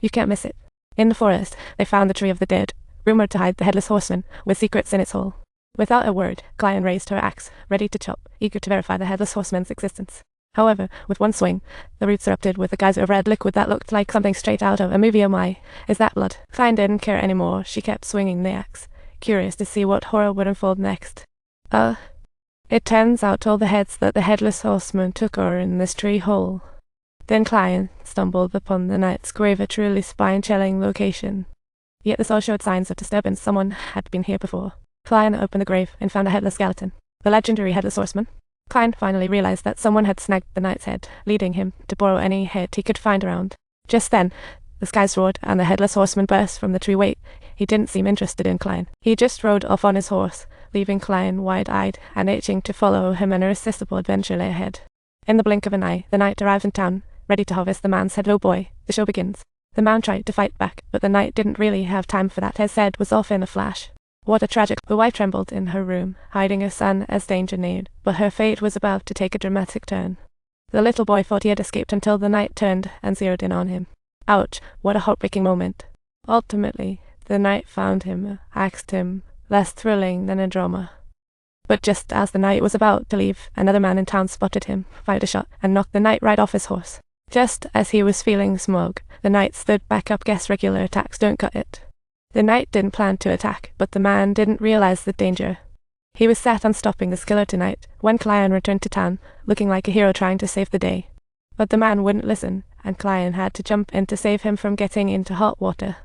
You can't miss it. In the forest, they found the tree of the dead, rumored to hide the Headless Horseman, with secrets in its hole. Without a word, Clion raised her axe, ready to chop, eager to verify the Headless Horseman's existence. However, with one swing, the roots erupted with a geyser of red liquid that looked like something straight out of a movie. Oh my, is that blood? Clion didn't care anymore. She kept swinging the axe, curious to see what horror would unfold next. It turns out all the heads that the Headless Horseman took are in this tree hole. Then Clion stumbled upon the knight's grave, a truly spine-chilling location. Yet this all showed signs of disturbance. Someone had been here before. Clion opened the grave and found a headless skeleton. The legendary Headless Horseman. Clion finally realized that someone had snagged the knight's head, leading him to borrow any head he could find around. Just then, the skies roared and the Headless Horseman burst from the tree. Wait, he didn't seem interested in Clion. He just rode off on his horse, leaving Clion wide-eyed and itching to follow him. An irresistible adventure lay ahead. In the blink of an eye, the knight arrived in town, ready to harvest the man's head. Oh boy, the show begins. The man tried to fight back, but the knight didn't really have time for that. His head was off in a flash. What a tragic. The wife trembled in her room, hiding her son as danger neared, but her fate was about to take a dramatic turn. The little boy thought he had escaped until the knight turned and zeroed in on him. Ouch, what a heartbreaking moment. Ultimately, the knight found him, axed him, less thrilling than a drama. But just as the knight was about to leave, another man in town spotted him, fired a shot, and knocked the knight right off his horse. Just as he was feeling smug, the knight stood back up. Guess regular attacks don't cut it. The knight didn't plan to attack, but the man didn't realize the danger. He was set on stopping the killer tonight, when Clion returned to town, looking like a hero trying to save the day. But the man wouldn't listen, and Clion had to jump in to save him from getting into hot water.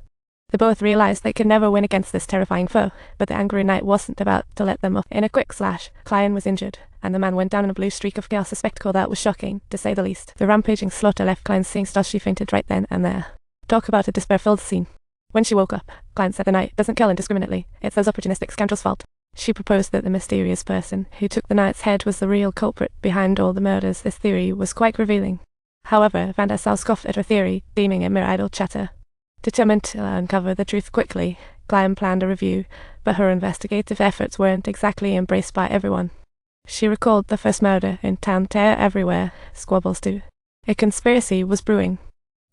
They both realized they could never win against this terrifying foe, but the angry knight wasn't about to let them off. In a quick slash, Clion was injured, and the man went down in a blue streak of chaos, a spectacle that was shocking, to say the least. The rampaging slaughter left Clion seeing stars. She fainted right then and there. Talk about a despair-filled scene. When she woke up, Clion said the knight doesn't kill indiscriminately. It's those opportunistic scoundrels' fault. She proposed that the mysterious person who took the knight's head was the real culprit behind all the murders. This theory was quite revealing. However, Van der Sau scoffed at her theory, deeming it mere idle chatter. Determined to uncover the truth quickly, Clion planned a review, but her investigative efforts weren't exactly embraced by everyone. She recalled the first murder in town, terror everywhere, squabbles too. A conspiracy was brewing.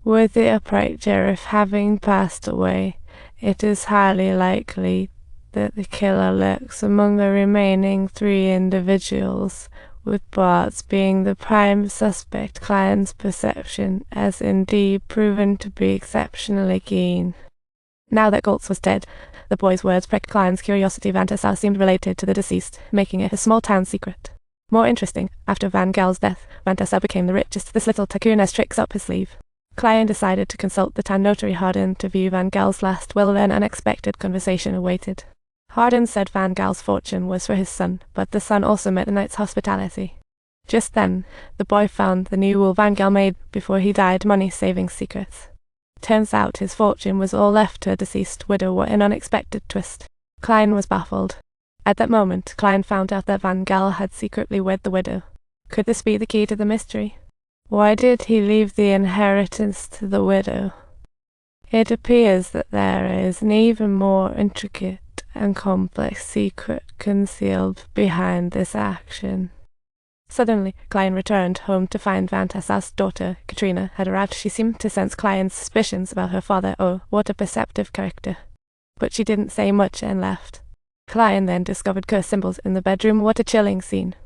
With the upright sheriff having passed away, it is highly likely that the killer lurks among the remaining 3 individuals, with Bart's being the prime suspect. Clion's perception has indeed proven to be exceptionally keen. Now that Goltz was dead, the boy's words pricked Clion's curiosity. Van der Sau seemed related to the deceased, making it a small-town secret. More interesting, after Van Gel's death, Van der Sau became the richest. This little tycoon has tricks up his sleeve. Clion decided to consult the town notary Harden to view Van Gel's last will. An unexpected conversation awaited. Harden said Van Gel's fortune was for his son, but the son also met the knight's hospitality. Just then, the boy found the new will Van Gel made before he died, money-saving secrets. Turns out his fortune was all left to a deceased widow. What an unexpected twist. Clion was baffled. At that moment, Clion found out that Van Gel had secretly wed the widow. Could this be the key to the mystery? Why did he leave the inheritance to the widow? It appears that there is an even more intricate and complex secret concealed behind this action. Suddenly, Clion returned home to find Van der Sau's daughter, Katrina, had arrived. She seemed to sense Clion's suspicions about her father. Oh, what a perceptive character. But she didn't say much and left. Clion then discovered curse symbols in the bedroom. What a chilling scene.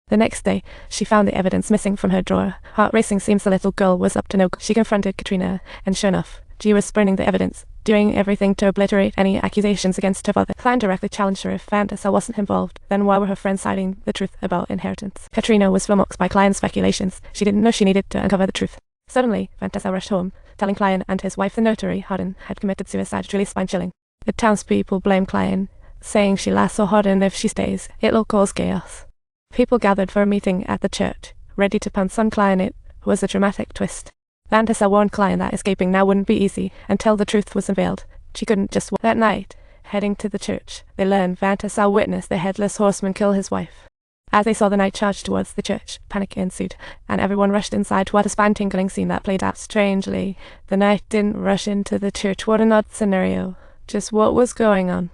The next day, she found the evidence missing from her drawer. Heart racing, seems the little girl was up to no good. She confronted Katrina, and sure enough, she was burning the evidence, doing everything to obliterate any accusations against her father. Clion directly challenged her if Van der Sau wasn't involved. Then why were her friends hiding the truth about inheritance? Katrina was flummoxed by Clion's speculations. She didn't know she needed to uncover the truth. Suddenly, Van der Sau rushed home, telling Clion and his wife, the notary, Harden, had committed suicide. Truly spine-chilling. The townspeople blame Clion, saying she'll lasso Harden if she stays. It'll cause chaos. People gathered for a meeting at the church, ready to pounce on Clion. It was a dramatic twist. Van der Sau warned Clion that escaping now wouldn't be easy until the truth was unveiled. She couldn't just walk. That night, heading to the church, they learned Van der Sau witnessed the Headless Horseman kill his wife. As they saw the knight charge towards the church, panic ensued, and everyone rushed inside. What a spine-tingling scene that played out. Strangely, the knight didn't rush into the church. What an odd scenario. Just what was going on?